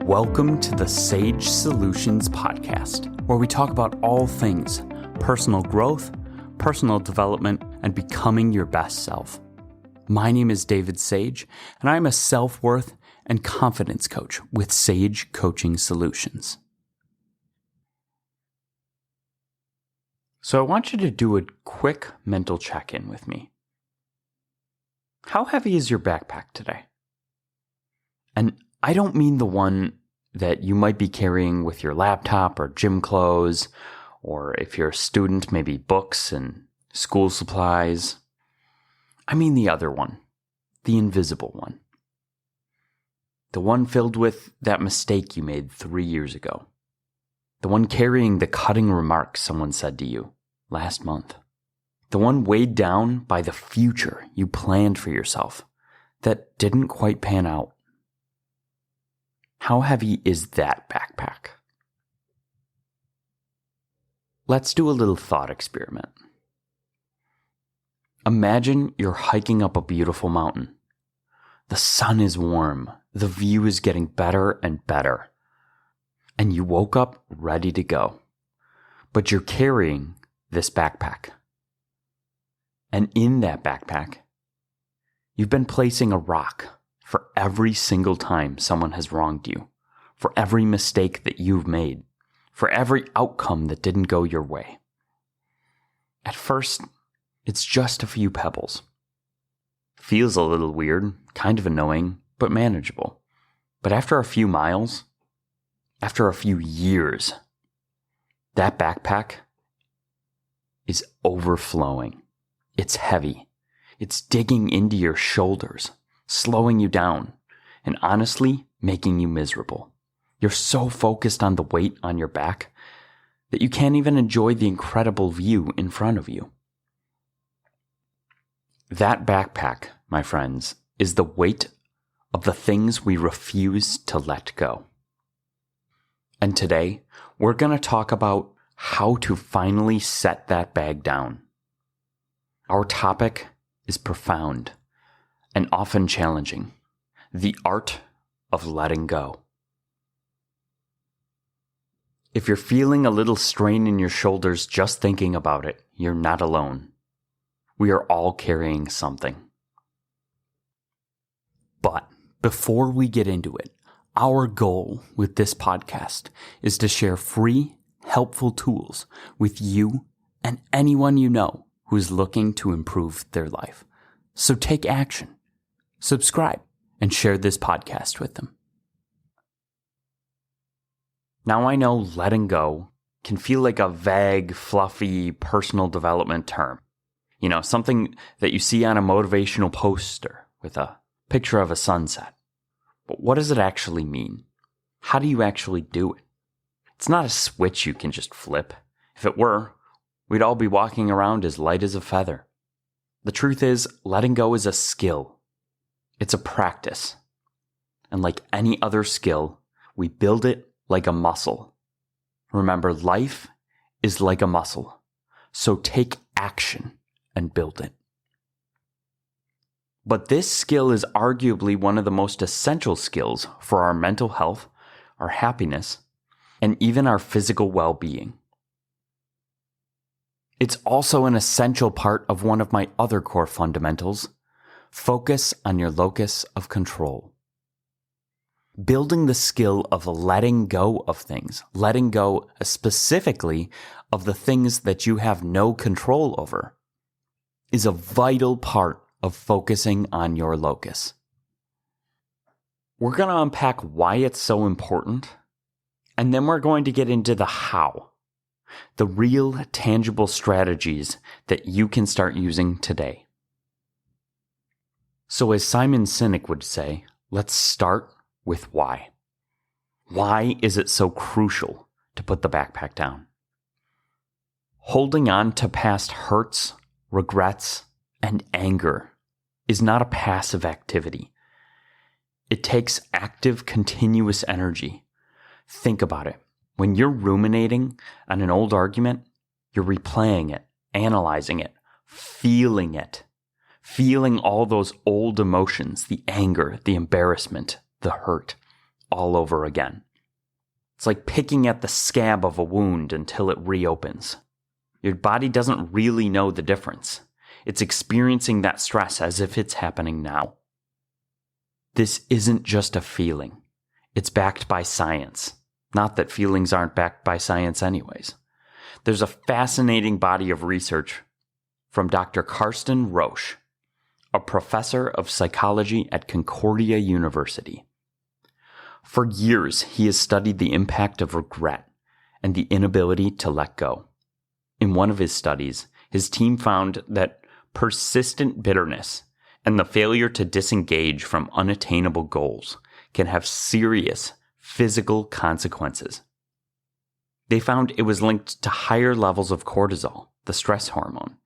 Welcome to the Sage Solutions Podcast, where we talk about all things personal growth, personal development, and becoming your best self. My name is David Sage, and I'm a self-worth and confidence coach with Sage Coaching Solutions. So I want you to do a quick mental check-in with me. How heavy is your backpack today? And I don't mean the one that you might be carrying with your laptop or gym clothes, or if you're a student, maybe books and school supplies. I mean the other one, the invisible one. The one filled with that mistake you made 3 years ago. The one carrying the cutting remarks someone said to you last month. The one weighed down by the future you planned for yourself that didn't quite pan out. How heavy is that backpack? Let's do a little thought experiment. Imagine you're hiking up a beautiful mountain. The sun is warm, the view is getting better and better, and you woke up ready to go. But you're carrying this backpack. And in that backpack, you've been placing a rock for every single time someone has wronged you, for every mistake that you've made, for every outcome that didn't go your way. At first, it's just a few pebbles. Feels a little weird, kind of annoying, but manageable. But after a few miles, after a few years, that backpack is overflowing. It's heavy. It's digging into your shoulders, slowing you down, and honestly, making you miserable. You're so focused on the weight on your back that you can't even enjoy the incredible view in front of you. That backpack, my friends, is the weight of the things we refuse to let go. And today, we're going to talk about how to finally set that bag down. Our topic is profound and often challenging: the art of letting go. If you're feeling a little strain in your shoulders just thinking about it, you're not alone. We are all carrying something. But before we get into it, our goal with this podcast is to share free, helpful tools with you and anyone you know who's looking to improve their life. So take action. Subscribe, and share this podcast with them. Now I know letting go can feel like a vague, fluffy, personal development term. You know, something that you see on a motivational poster with a picture of a sunset. But what does it actually mean? How do you actually do it? It's not a switch you can just flip. If it were, we'd all be walking around as light as a feather. The truth is, letting go is a skill. It's a practice. And like any other skill, we build it like a muscle. Remember, life is like a muscle. So take action and build it. But this skill is arguably one of the most essential skills for our mental health, our happiness, and even our physical well-being. It's also an essential part of one of my other core fundamentals: focus on your locus of control. Building the skill of letting go of things, letting go specifically of the things that you have no control over, is a vital part of focusing on your locus. We're going to unpack why it's so important, and then we're going to get into the how. The real, tangible strategies that you can start using today. So as Simon Sinek would say, let's start with why. Why is it so crucial to put the backpack down? Holding on to past hurts, regrets, and anger is not a passive activity. It takes active, continuous energy. Think about it. When you're ruminating on an old argument, you're replaying it, analyzing it, feeling all those old emotions, the anger, the embarrassment, the hurt. all over again. It's like picking at the scab of a wound until it reopens. Your body doesn't really know the difference. It's experiencing that stress as if it's happening now. This isn't just a feeling. It's backed by science. Not that feelings aren't backed by science anyways. There's a fascinating body of research from Dr. Karsten Roche, a professor of psychology at Concordia University. For years, he has studied the impact of regret and the inability to let go. In one of his studies, his team found that persistent bitterness and the failure to disengage from unattainable goals can have serious physical consequences. They found it was linked to higher levels of cortisol, the stress hormone.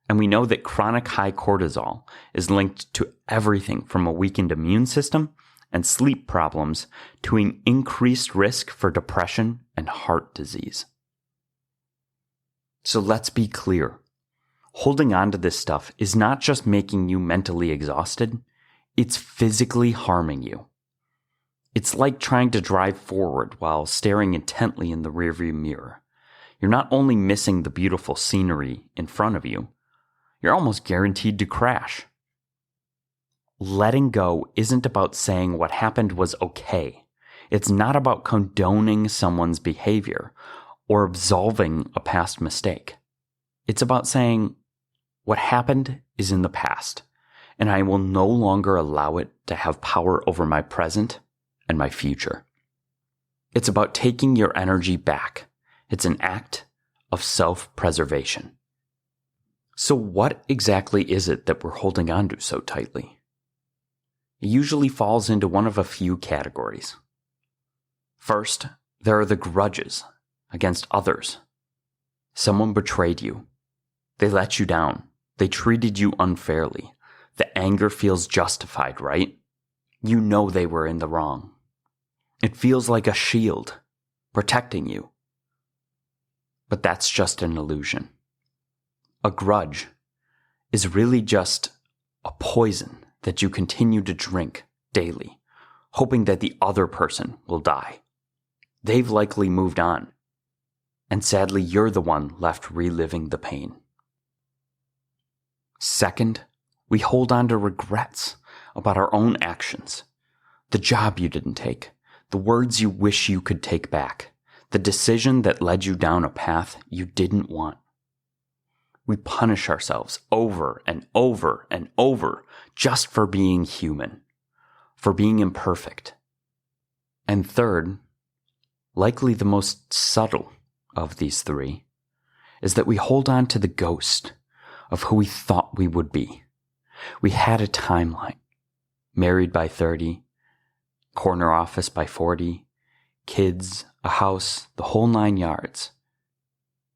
And we know that chronic high cortisol is linked to everything from a weakened immune system and sleep problems to an increased risk for depression and heart disease. So let's be clear. Holding on to this stuff is not just making you mentally exhausted, it's physically harming you. It's like trying to drive forward while staring intently in the rearview mirror. You're not only missing the beautiful scenery in front of you, you're almost guaranteed to crash. Letting go isn't about saying what happened was okay. It's not about condoning someone's behavior or absolving a past mistake. It's about saying, what happened is in the past, and I will no longer allow it to have power over my present and my future. It's about taking your energy back. It's an act of self-preservation. So what exactly is it that we're holding on to so tightly? It usually falls into one of a few categories. First, there are the grudges against others. Someone betrayed you. They let you down. They treated you unfairly. The anger feels justified, right? You know they were in the wrong. It feels like a shield, protecting you. But that's just an illusion. A grudge is really just a poison that you continue to drink daily, hoping that the other person will die. They've likely moved on, and sadly you're the one left reliving the pain. Second, we hold on to regrets about our own actions. The job you didn't take, the words you wish you could take back, the decision that led you down a path you didn't want. We punish ourselves over and over and over just for being human, for being imperfect. And third, likely the most subtle of these three, is that we hold on to the ghost of who we thought we would be. We had a timeline, married by 30, corner office by 40, kids, a house, the whole 9 yards.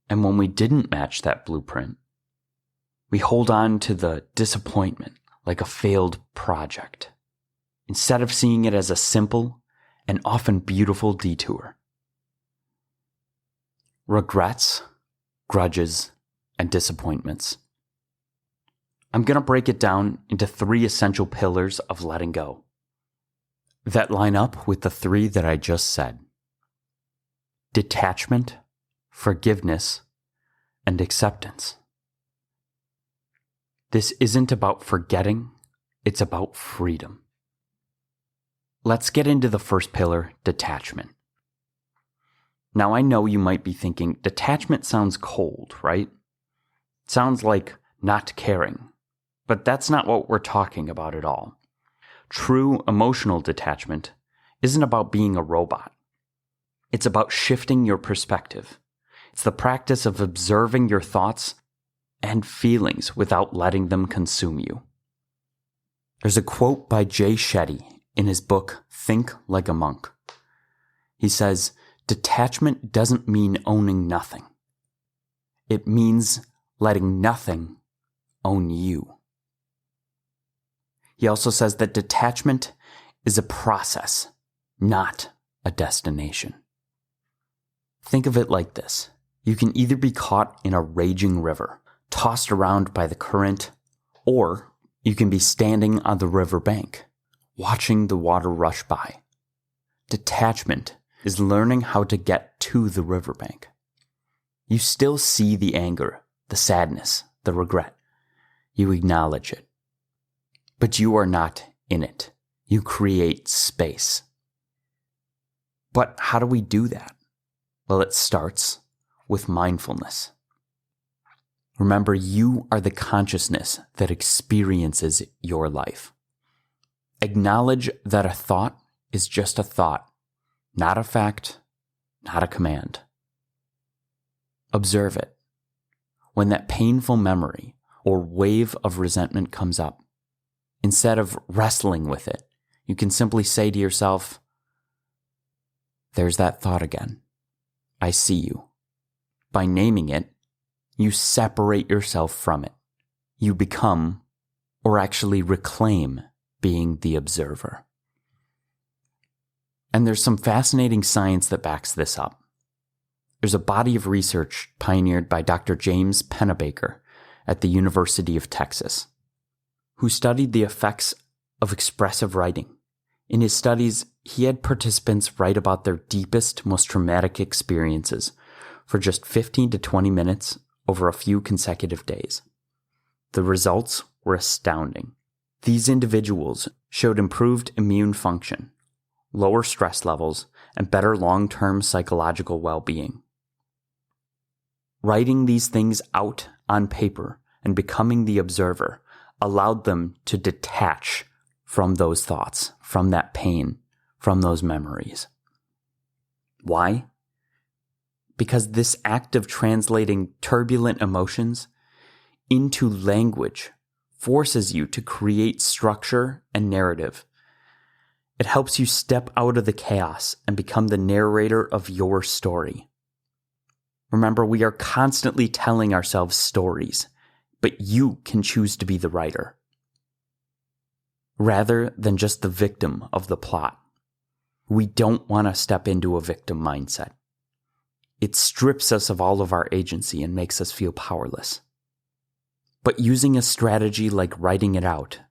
And when we didn't match that blueprint, we hold on to the disappointment like a failed project, instead of seeing it as a simple and often beautiful detour. Regrets, grudges, and disappointments. I'm going to break it down into 3 essential pillars of letting go that line up with the 3 that I just said: detachment, forgiveness, and acceptance. This isn't about forgetting, it's about freedom. Let's get into the first pillar, detachment. Now I know you might be thinking, detachment sounds cold, right? It sounds like not caring, but that's not what we're talking about at all. True emotional detachment isn't about being a robot. It's about shifting your perspective. It's the practice of observing your thoughts and feelings without letting them consume you. There's a quote by Jay Shetty in his book, Think Like a Monk. He says, detachment doesn't mean owning nothing. It means letting nothing own you. He also says that detachment is a process, not a destination. Think of it like this. You can either be caught in a raging river, tossed around by the current, or you can be standing on the river bank, watching the water rush by. Detachment is learning how to get to the riverbank. You still see the anger, the sadness, the regret. You acknowledge it. But you are not in it. You create space. But how do we do that? Well, it starts with mindfulness. Remember, you are the consciousness that experiences your life. Acknowledge that a thought is just a thought, not a fact, not a command. Observe it. When that painful memory or wave of resentment comes up, instead of wrestling with it, you can simply say to yourself, "There's that thought again. I see you." By naming it, you separate yourself from it. You become, or actually reclaim, being the observer. And there's some fascinating science that backs this up. There's a body of research pioneered by Dr. James Pennebaker at the University of Texas, who studied the effects of expressive writing. In his studies, he had participants write about their deepest, most traumatic experiences for just 15 to 20 minutes over a few consecutive days. The results were astounding. These individuals showed improved immune function, lower stress levels, and better long-term psychological well-being. Writing these things out on paper and becoming the observer allowed them to detach from those thoughts, from that pain, from those memories. Why? Because this act of translating turbulent emotions into language forces you to create structure and narrative. It helps you step out of the chaos and become the narrator of your story. Remember, we are constantly telling ourselves stories, but you can choose to be the writer, rather than just the victim of the plot. We don't want to step into a victim mindset. It strips us of all of our agency and makes us feel powerless. But using a strategy like writing it out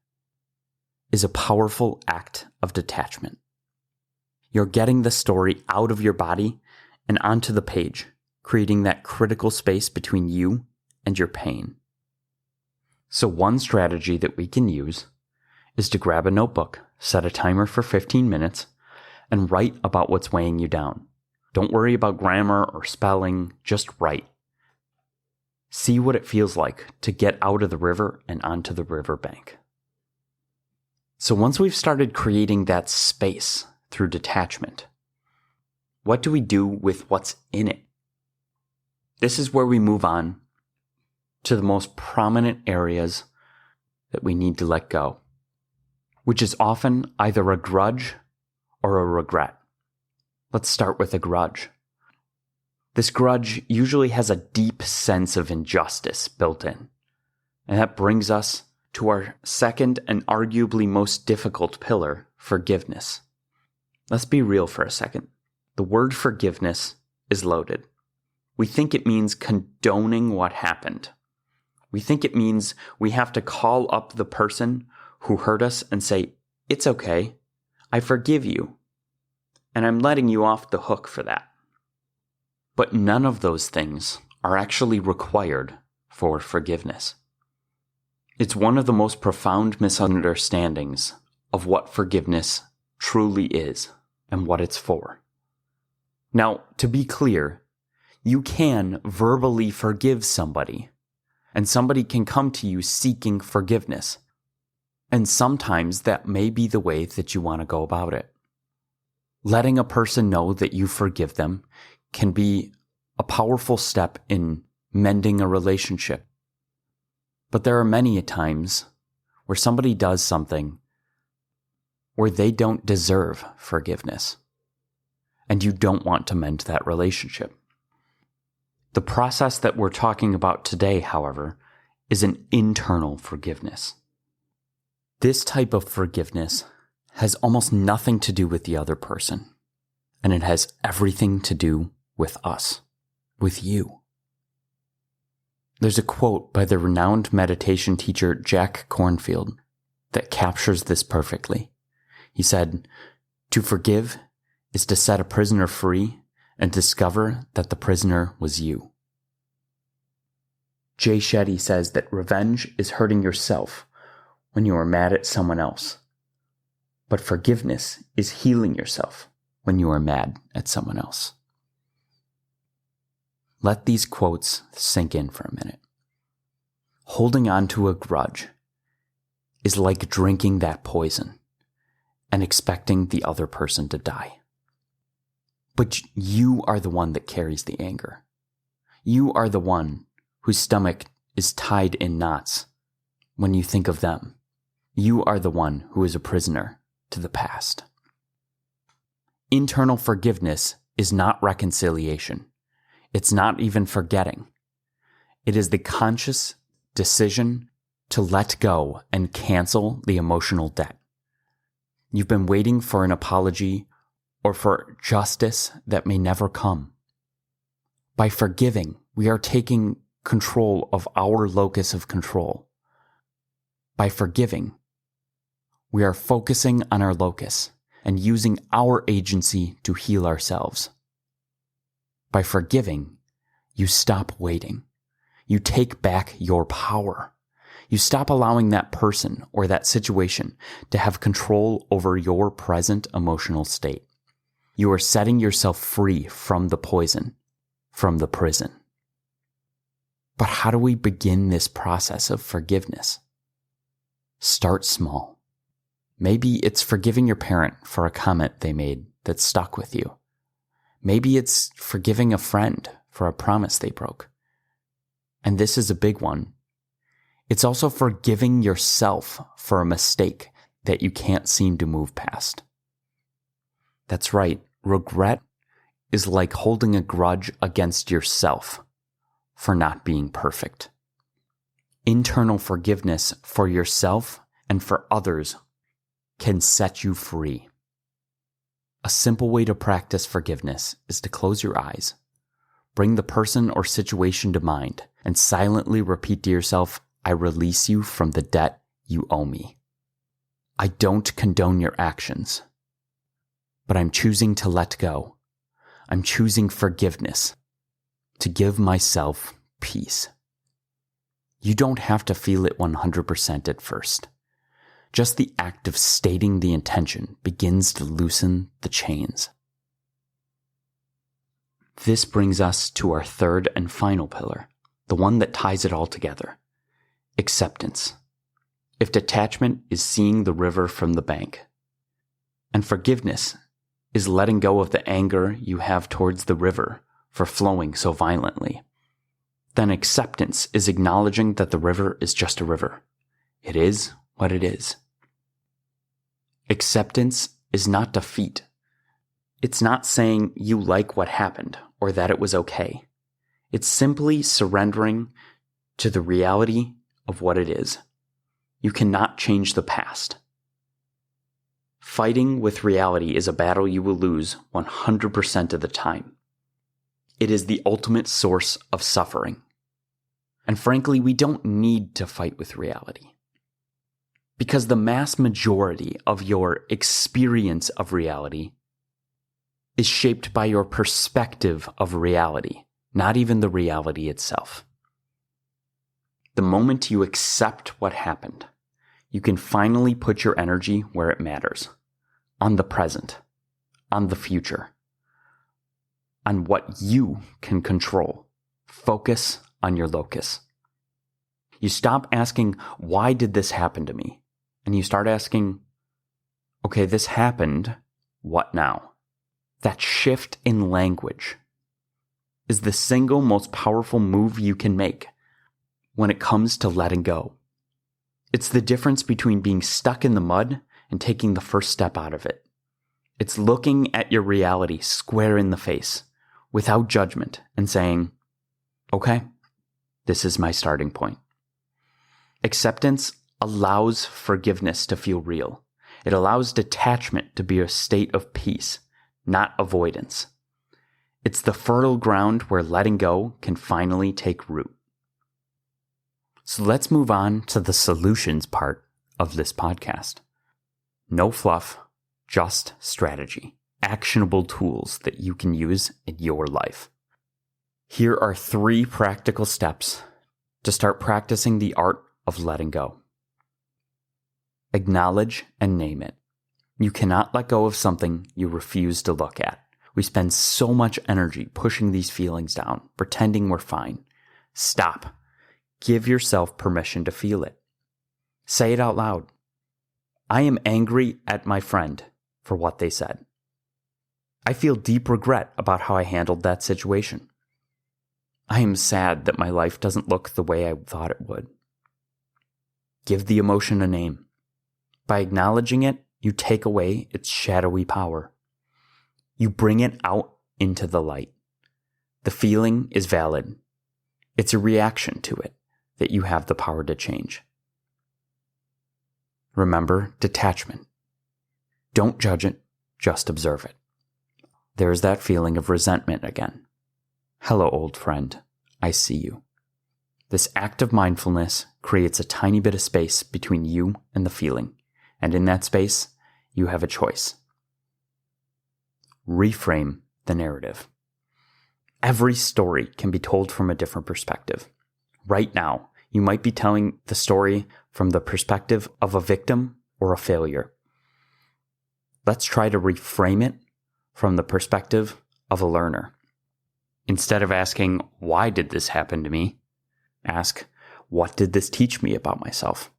is a powerful act of detachment. You're getting the story out of your body and onto the page, creating that critical space between you and your pain. So one strategy that we can use is to grab a notebook, set a timer for 15 minutes, and write about what's weighing you down. Don't worry about grammar or spelling, just write. See what it feels like to get out of the river and onto the riverbank. So once we've started creating that space through detachment, what do we do with what's in it? This is where we move on to the most prominent areas that we need to let go, which is often either a grudge or a regret. Let's start with a grudge. This grudge usually has a deep sense of injustice built in, and that brings us to our second and arguably most difficult pillar, forgiveness. Let's be real for a second. The word forgiveness is loaded. We think it means condoning what happened. We think it means we have to call up the person who hurt us and say, "It's okay, I forgive you, and I'm letting you off the hook for that." But none of those things are actually required for forgiveness. It's one of the most profound misunderstandings of what forgiveness truly is and what it's for. Now, to be clear, you can verbally forgive somebody, and somebody can come to you seeking forgiveness. And sometimes that may be the way that you want to go about it. Letting a person know that you forgive them can be a powerful step in mending a relationship. But there are many times where somebody does something where they don't deserve forgiveness, and you don't want to mend that relationship. The process that we're talking about today, however, is an internal forgiveness. This type of forgiveness has almost nothing to do with the other person, and it has everything to do with us, with you. There's a quote by the renowned meditation teacher Jack Kornfield that captures this perfectly. He said, "To forgive is to set a prisoner free and discover that the prisoner was you. Jay Shetty says that revenge is hurting yourself when you are mad at someone else, but forgiveness is healing yourself when you are mad at someone else. Let these quotes sink in for a minute. Holding on to a grudge is like drinking that poison and expecting the other person to die. But you are the one that carries the anger. You are the one whose stomach is tied in knots when you think of them. You are the one who is a prisoner to the past. Internal forgiveness is not reconciliation. It's not even forgetting. It is the conscious decision to let go and cancel the emotional debt. You've been waiting for an apology or for justice that may never come. By forgiving, we are taking control of our locus of control. By forgiving, we are focusing on our locus and using our agency to heal ourselves. By forgiving, you stop waiting. You take back your power. You stop allowing that person or that situation to have control over your present emotional state. You are setting yourself free from the poison, from the prison. But how do we begin this process of forgiveness? Start small. Maybe it's forgiving your parent for a comment they made that stuck with you. Maybe it's forgiving a friend for a promise they broke. And this is a big one. It's also forgiving yourself for a mistake that you can't seem to move past. That's right. Regret is like holding a grudge against yourself for not being perfect. Internal forgiveness for yourself and for others can set you free. A simple way to practice forgiveness is to close your eyes, bring the person or situation to mind, and silently repeat to yourself, I release you from the debt you owe me. I don't condone your actions, but I'm choosing to let go. I'm choosing forgiveness to give myself peace. You don't have to feel it 100% at first. Just the act of stating the intention begins to loosen the chains. This brings us to our third and final pillar, the one that ties it all together. Acceptance. If detachment is seeing the river from the bank, and forgiveness is letting go of the anger you have towards the river for flowing so violently, then acceptance is acknowledging that the river is just a river. It is what it is. Acceptance is not defeat. It's not saying you like what happened or that it was okay. It's simply surrendering to the reality of what it is. You cannot change the past. Fighting with reality is a battle you will lose 100% of the time. It is the ultimate source of suffering. And frankly, we don't need to fight with reality. Because the mass majority of your experience of reality is shaped by your perspective of reality, not even the reality itself. The moment you accept what happened, you can finally put your energy where it matters, on the present, on the future, on what you can control. Focus on your locus. You stop asking, why did this happen to me? And you start asking, okay, this happened, what now? That shift in language is the single most powerful move you can make when it comes to letting go. It's the difference between being stuck in the mud and taking the first step out of it. It's looking at your reality square in the face without judgment and saying, okay, this is my starting point. Acceptance allows forgiveness to feel real. It allows detachment to be a state of peace, not avoidance. It's the fertile ground where letting go can finally take root. So let's move on to the solutions part of this podcast. No fluff, just strategy. actionable tools that you can use in your life. Here are 3 practical steps to start practicing the art of letting go. Acknowledge and name it. You cannot let go of something you refuse to look at. We spend so much energy pushing these feelings down, pretending we're fine. Stop. Give yourself permission to feel it. Say it out loud. I am angry at my friend for what they said. I feel deep regret about how I handled that situation. I am sad that my life doesn't look the way I thought it would. Give the emotion a name. By acknowledging it, you take away its shadowy power. You bring it out into the light. The feeling is valid. It's a reaction to it that you have the power to change. Remember detachment. Don't judge it, just observe it. There's that feeling of resentment again. Hello, old friend. I see you. This act of mindfulness creates a tiny bit of space between you and the feeling, and in that space, you have a choice. Reframe the narrative. Every story can be told from a different perspective. Right now, you might be telling the story from the perspective of a victim or a failure. Let's try to reframe it from the perspective of a learner. Instead of asking, why did this happen to me? Ask, what did this teach me about myself?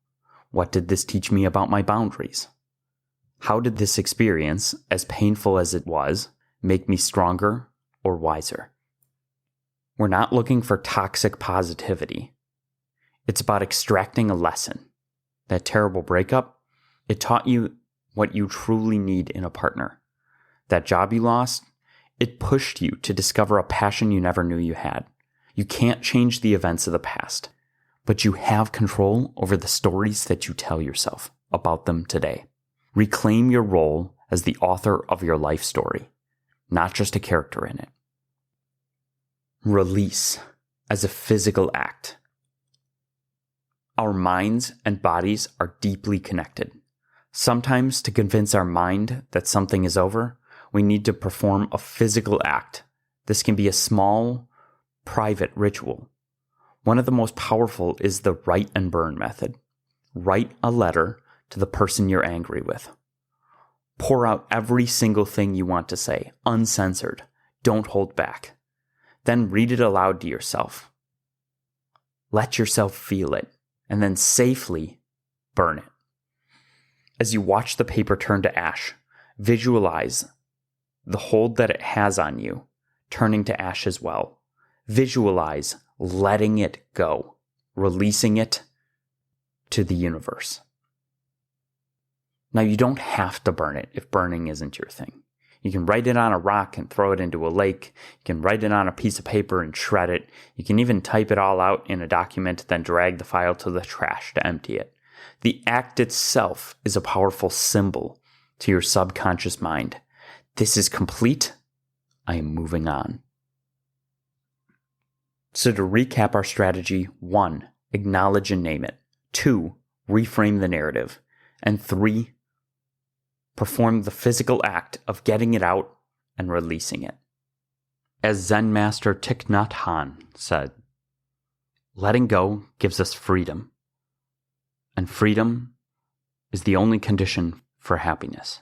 What did this teach me about my boundaries? How did this experience, as painful as it was, make me stronger or wiser? We're not looking for toxic positivity. It's about extracting a lesson. That terrible breakup, it taught you what you truly need in a partner. That job you lost, it pushed you to discover a passion you never knew you had. You can't change the events of the past, but you have control over the stories that you tell yourself about them today. Reclaim your role as the author of your life story, not just a character in it. Release as a physical act. Our minds and bodies are deeply connected. Sometimes to convince our mind that something is over, we need to perform a physical act. This can be a small, private ritual. One of the most powerful is the write and burn method. Write a letter to the person you're angry with. Pour out every single thing you want to say, uncensored. Don't hold back. Then read it aloud to yourself. Let yourself feel it, and then safely burn it. As you watch the paper turn to ash, visualize the hold that it has on you turning to ash as well. Visualize letting it go, releasing it to the universe. Now, you don't have to burn it if burning isn't your thing. You can write it on a rock and throw it into a lake. You can write it on a piece of paper and shred it. You can even type it all out in a document, then drag the file to the trash to empty it. The act itself is a powerful symbol to your subconscious mind. This is complete. I am moving on. So to recap our strategy, 1, acknowledge and name it. 2, reframe the narrative. And 3, perform the physical act of getting it out and releasing it. As Zen master Thich Nhat Hanh said, letting go gives us freedom, and freedom is the only condition for happiness.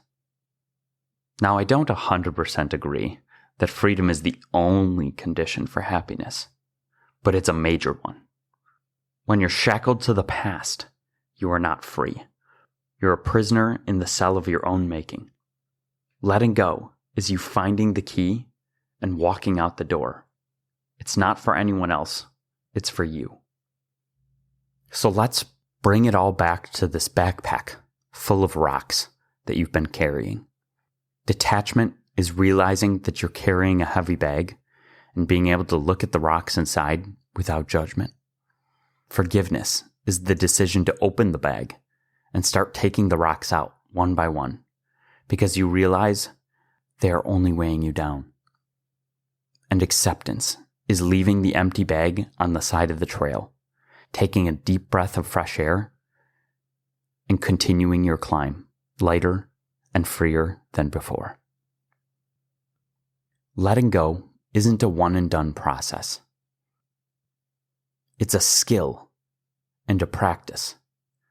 Now, I don't 100% agree that freedom is the only condition for happiness, but it's a major one. When you're shackled to the past, you are not free. You're a prisoner in the cell of your own making. Letting go is you finding the key and walking out the door. It's not for anyone else. It's for you. So let's bring it all back to this backpack full of rocks that you've been carrying. Detachment is realizing that you're carrying a heavy bag and being able to look at the rocks inside without judgment. Forgiveness is the decision to open the bag and start taking the rocks out one by one, because you realize they are only weighing you down. And acceptance is leaving the empty bag on the side of the trail, taking a deep breath of fresh air, and continuing your climb, lighter and freer than before. letting go isn't a one and done process. It's a skill and a practice,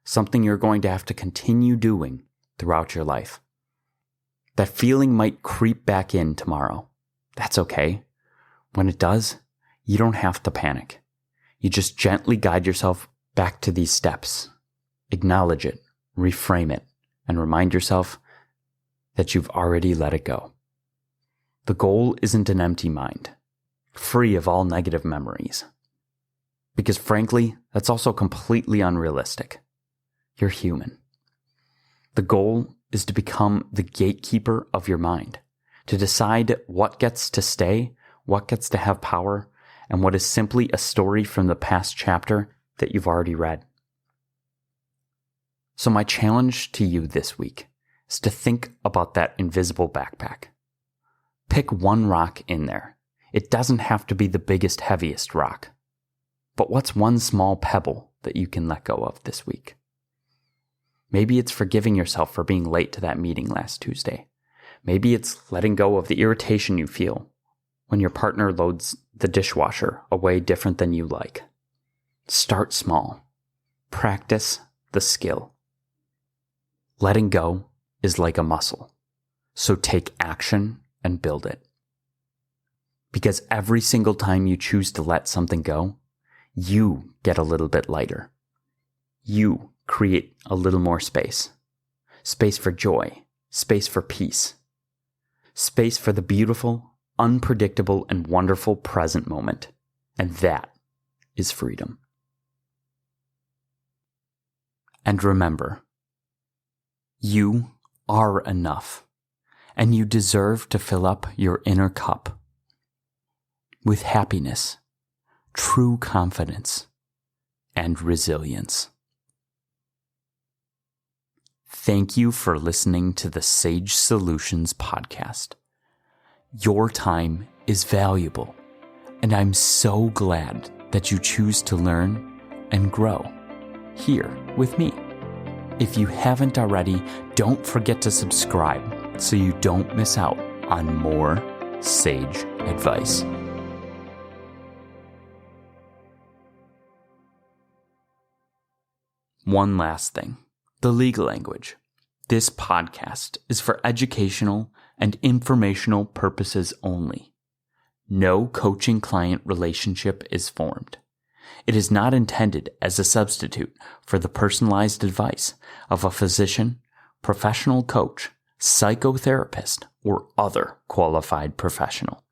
something you're going to have to continue doing throughout your life. That feeling might creep back in tomorrow. That's okay. When it does, you don't have to panic. You just gently guide yourself back to these steps. Acknowledge it, reframe it, and remind yourself that you've already let it go. The goal isn't an empty mind, free of all negative memories. Because frankly, that's also completely unrealistic. You're human. The goal is to become the gatekeeper of your mind, to decide what gets to stay, what gets to have power, and what is simply a story from the past chapter that you've already read. So my challenge to you this week is to think about that invisible backpack. Pick one rock in there. It doesn't have to be the biggest, heaviest rock. But what's one small pebble that you can let go of this week? Maybe it's forgiving yourself for being late to that meeting last Tuesday. Maybe it's letting go of the irritation you feel when your partner loads the dishwasher a way different than you like. Start small. Practice the skill. Letting go is like a muscle, so take action and build it. Because every single time you choose to let something go, you get a little bit lighter. You create a little more space. Space for joy, space for peace, space for the beautiful, unpredictable, and wonderful present moment. And that is freedom. And remember, you are enough, and you deserve to fill up your inner cup with happiness, true confidence, and resilience. Thank you for listening to the Sage Solutions podcast. Your time is valuable, and I'm so glad that you choose to learn and grow here with me. If you haven't already, don't forget to subscribe so you don't miss out on more sage advice. One last thing. The legal language. This podcast is for educational and informational purposes only. No coaching-client relationship is formed. It is not intended as a substitute for the personalized advice of a physician, professional coach, psychotherapist, or other qualified professional.